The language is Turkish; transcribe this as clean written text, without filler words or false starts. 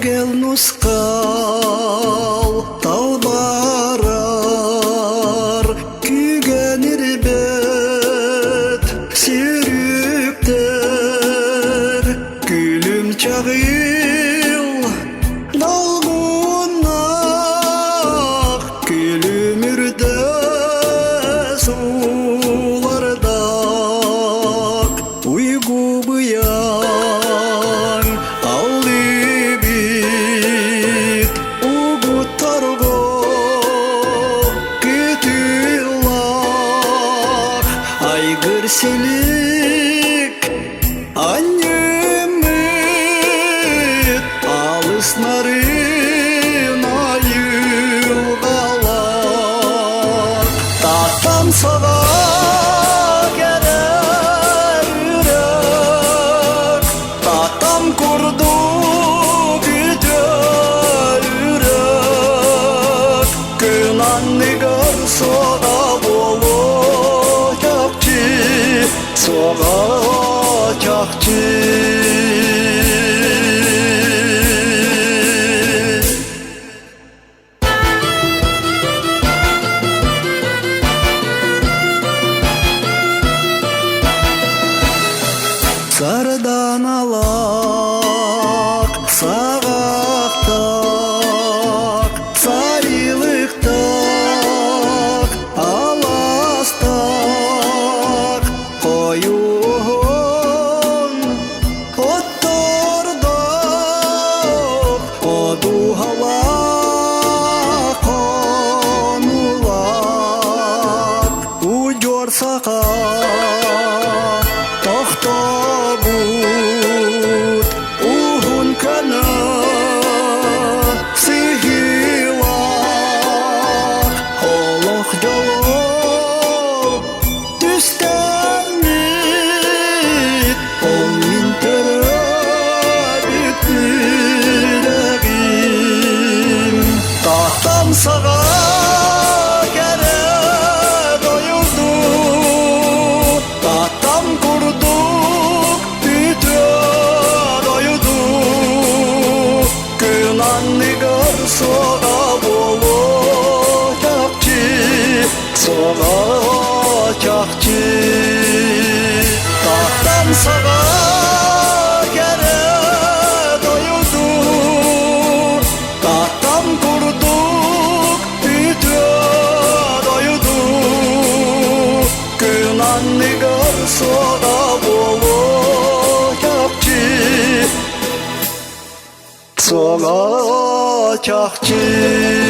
гел нускал талбарар күйген ирбет сүйріктер күлім чағыл далғунақ күлім үрді сулардақ уйгу бұян алибит угуттарго күтілақ айгыр селик анемет алыс нарын айылғалақ татам саға керер үрек татам курду күтер үрек күн аннигар соға болу чакчы соға чакчы Sardan alak, sağaktak, sarılıktak, alastak, koyun ottordak, odu hava konulak, ucor saka, tohtabut, uhun kana, sihilak, holok jolo, tüstemit, ol mintere bittiragim, tahtam sağa kere doyuldu, tahtam kurdu, nigar soğa bolu çakçı soğa çakçı tahtam sağa kere doyuldu tahtam kurduk bütü doyuldu günan nigar soğa bolu çakçı soğa çakçı